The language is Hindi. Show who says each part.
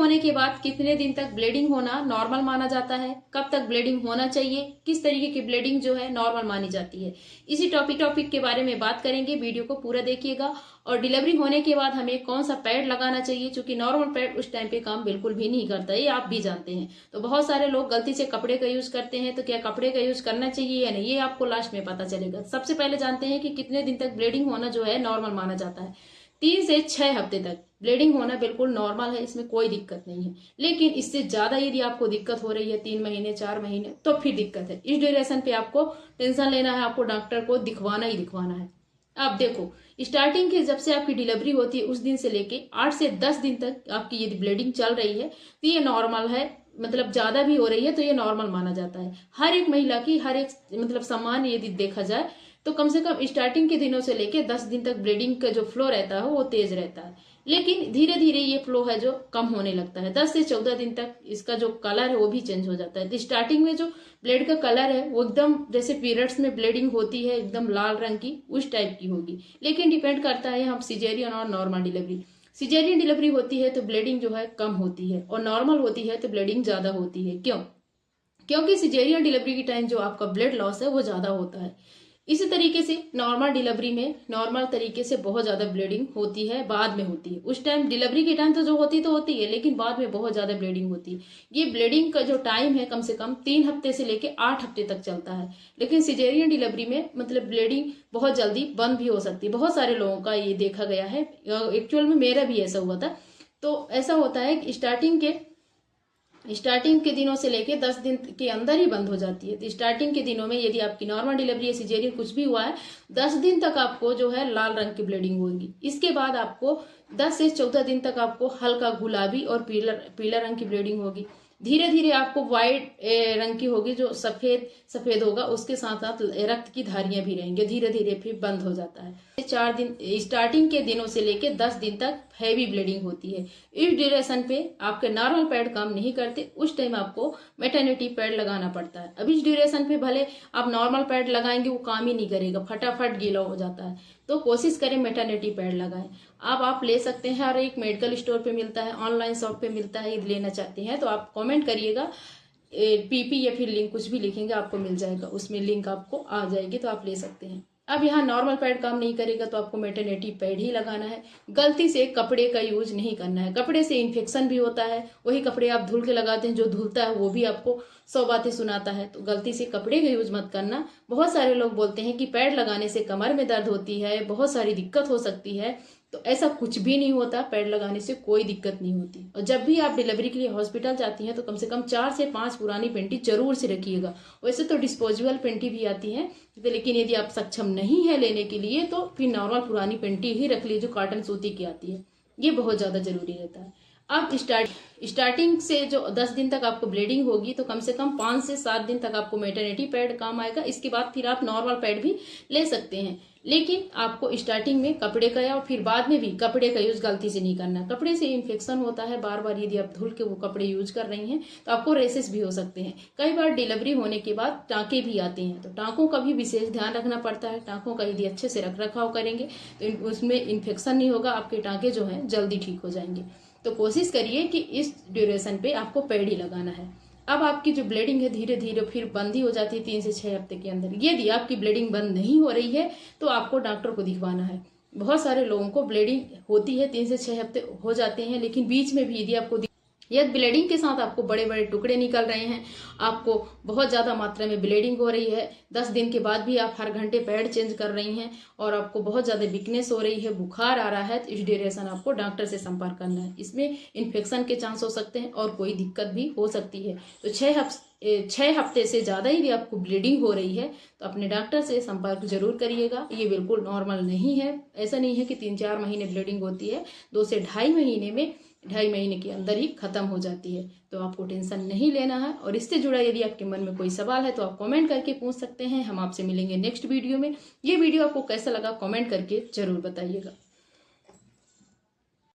Speaker 1: होने के बाद कितने दिन तक ब्लीडिंग होना नॉर्मल माना जाता है, कब तक ब्लीडिंग होना चाहिए, किस तरीके की ब्लीडिंग जो है नॉर्मल मानी जाती है, इसी टॉपिक के बारे में बात करेंगे। वीडियो को पूरा देखिएगा। और डिलीवरी होने के बाद हमें कौन सा पैड लगाना चाहिए, क्योंकि नॉर्मल पैड उस टाइम पे काम बिल्कुल भी नहीं करता, ये आप भी जानते हैं। तो बहुत सारे लोग गलती से कपड़े का यूज करते हैं, तो क्या कपड़े का यूज करना चाहिए या नहीं, ये आपको लास्ट में पता चलेगा। सबसे पहले जानते हैं कि कितने दिन तक ब्लीडिंग होना जो है नॉर्मल माना जाता है। 3 से 6 हफ्ते तक ब्लीडिंग होना बिल्कुल नॉर्मल है, इसमें कोई दिक्कत नहीं है। लेकिन इससे ज्यादा यदि आपको दिक्कत हो रही है 3 महीने 4 महीने, तो फिर दिक्कत है। इस ड्यूरेशन पे आपको टेंशन लेना है, आपको डॉक्टर को दिखवाना ही दिखवाना है। आप देखो, स्टार्टिंग के जब से आपकी डिलीवरी होती है उस दिन से लेके 8 से 10 दिन तक आपकी यदि ब्लीडिंग चल रही है तो ये नॉर्मल है। मतलब ज्यादा भी हो रही है तो ये नॉर्मल माना जाता है। हर एक महिला की हर एक मतलब सामान्य यदि देखा जाए तो कम से कम स्टार्टिंग के दिनों से लेके 10 दिन तक ब्लीडिंग का जो फ्लो रहता है वो तेज रहता है। लेकिन धीरे धीरे ये फ्लो है जो कम होने लगता है। 10 से 14 दिन तक इसका जो कलर है वो भी चेंज हो जाता है। तो स्टार्टिंग में जो ब्लड का कलर है वो एकदम जैसे पीरियड्स में ब्लीडिंग होती है एकदम लाल रंग की, उस टाइप की होगी। लेकिन डिपेंड करता है हम सिजेरियन और नॉर्मल डिलीवरी। सिजेरियन डिलीवरी होती है तो ब्लीडिंग जो है कम होती है, और नॉर्मल होती है तो ब्लीडिंग ज्यादा होती है। क्यों? क्योंकि सिजेरियन डिलीवरी के टाइम जो आपका ब्लड लॉस है वो ज्यादा होता है। इसी तरीके से नॉर्मल डिलीवरी में नॉर्मल तरीके से बहुत ज्यादा ब्लीडिंग होती है, बाद में होती है। उस टाइम डिलीवरी के टाइम तो जो होती तो होती है, लेकिन बाद में बहुत ज्यादा ब्लीडिंग होती है। ये ब्लीडिंग का जो टाइम है कम से कम 3 हफ्ते से लेके 8 हफ्ते तक चलता है। लेकिन सिजेरियन डिलीवरी में मतलब ब्लीडिंग बहुत जल्दी बंद भी हो सकती है। बहुत सारे लोगों का ये देखा गया है, एक्चुअल में मेरा भी ऐसा हुआ था। तो ऐसा होता है कि स्टार्टिंग के दिनों से लेके 10 दिन के अंदर ही बंद हो जाती है। तो स्टार्टिंग के दिनों में यदि आपकी नॉर्मल डिलीवरी या सिजेरियन कुछ भी हुआ है, 10 दिन तक आपको जो है लाल रंग की ब्लीडिंग होगी। इसके बाद आपको 10 से 14 दिन तक आपको हल्का गुलाबी और पीला रंग की ब्लीडिंग होगी। धीरे धीरे आपको व्हाइट रंग की होगी, जो सफेद सफेद होगा, उसके साथ साथ रक्त की धारियां भी रहेंगे। धीरे धीरे फिर बंद हो जाता है। 4 दिन स्टार्टिंग के दिनों से लेके 10 दिन तक हैवी ब्लीडिंग होती है। इस ड्यूरेशन पे आपके नॉर्मल पैड काम नहीं करते, उस टाइम आपको मैटरनिटी पैड लगाना पड़ता है। अब इस ड्यूरेशन पे भले आप नॉर्मल पैड लगाएंगे वो काम ही नहीं करेगा, फटाफट गीला हो जाता है। तो कोशिश करें मैटरनिटी पैड लगाएं। अब आप ले सकते हैं, हर एक मेडिकल स्टोर पे मिलता है, ऑनलाइन शॉप पे मिलता है। यदि लेना चाहते हैं तो आप कमेंट करिएगा, पीपी या फिर लिंक कुछ भी लिखेंगे आपको मिल जाएगा, उसमें लिंक आपको आ जाएगी तो आप ले सकते हैं। अब यहाँ नॉर्मल पैड काम नहीं करेगा तो आपको मैटरनिटी पैड ही लगाना है। गलती से कपड़े का यूज नहीं करना है, कपड़े से इन्फेक्शन भी होता है। वही कपड़े आप धुल के लगाते हैं, जो धुलता है वो भी आपको 100 बातें सुनाता है। तो गलती से कपड़े का यूज मत करना। बहुत सारे लोग बोलते हैं कि पैड लगाने से कमर में दर्द होती है, बहुत सारी दिक्कत हो सकती है। तो ऐसा कुछ भी नहीं होता, पैड लगाने से कोई दिक्कत नहीं होती। और जब भी आप डिलीवरी के लिए हॉस्पिटल जाती हैं तो कम से कम 4 से 5 पुरानी पेंटी जरूर से रखिएगा। वैसे तो डिस्पोजेबल पेंटी भी आती है, तो लेकिन यदि आप सक्षम नहीं है लेने के लिए तो फिर नॉर्मल पुरानी पेंटी ही रख लीजिए, जो कॉटन सूती की आती है। ये बहुत ज्यादा जरूरी रहता है। अब स्टार्टिंग से जो 10 दिन तक आपको ब्लीडिंग होगी तो कम से कम 5 से 7 दिन तक आपको मैटरनिटी पैड काम आएगा। इसके बाद फिर आप नॉर्मल पैड भी ले सकते हैं, लेकिन आपको स्टार्टिंग में कपड़े का या फिर बाद में भी कपड़े का यूज गलती से नहीं करना। कपड़े से इन्फेक्शन होता है, बार बार यदि आप धुल के वो कपड़े यूज कर रही हैं तो आपको रेसेस भी हो सकते हैं। कई बार डिलीवरी होने के बाद टाँके भी आते हैं, तो टाँकों का भी विशेष ध्यान रखना पड़ता है। टाँकों का यदि अच्छे से रख रखाव करेंगे तो उसमें इन्फेक्शन नहीं होगा, आपके टाँके जो हैं जल्दी ठीक हो जाएंगे। तो कोशिश करिए कि इस ड्यूरेशन पे आपको पैड ही लगाना है। अब आपकी जो ब्लीडिंग है धीरे धीरे फिर बंद ही हो जाती है 3 से 6 हफ्ते के अंदर। यदि आपकी ब्लीडिंग बंद नहीं हो रही है तो आपको डॉक्टर को दिखवाना है। बहुत सारे लोगों को ब्लीडिंग होती है 3 से 6 हफ्ते हो जाते हैं, लेकिन बीच में भी यदि आपको यदि ब्लीडिंग के साथ आपको बड़े बड़े टुकड़े निकल रहे हैं, आपको बहुत ज्यादा मात्रा में ब्लीडिंग हो रही है, 10 दिन के बाद भी आप हर घंटे पैड चेंज कर रही हैं और आपको बहुत ज्यादा वीकनेस हो रही है, बुखार आ रहा है, तो इस ड्यूरेशन आपको डॉक्टर से संपर्क करना है। इसमें इन्फेक्शन के चांस हो सकते हैं और कोई दिक्कत भी हो सकती है। तो 6 हफ्ते से ज्यादा यदि आपको ब्लीडिंग हो रही है तो अपने डॉक्टर से संपर्क जरूर करिएगा। ये बिल्कुल नॉर्मल नहीं है। ऐसा नहीं है कि 3-4 महीने ब्लीडिंग होती है, 2 से 2.5 महीने के अंदर ही खत्म हो जाती है। तो आपको टेंशन नहीं लेना है। और इससे जुड़ा यदि आपके मन में कोई सवाल है तो आप कमेंट करके पूछ सकते हैं। हम आपसे मिलेंगे नेक्स्ट वीडियो में। ये वीडियो आपको कैसा लगा कमेंट करके जरूर बताइएगा।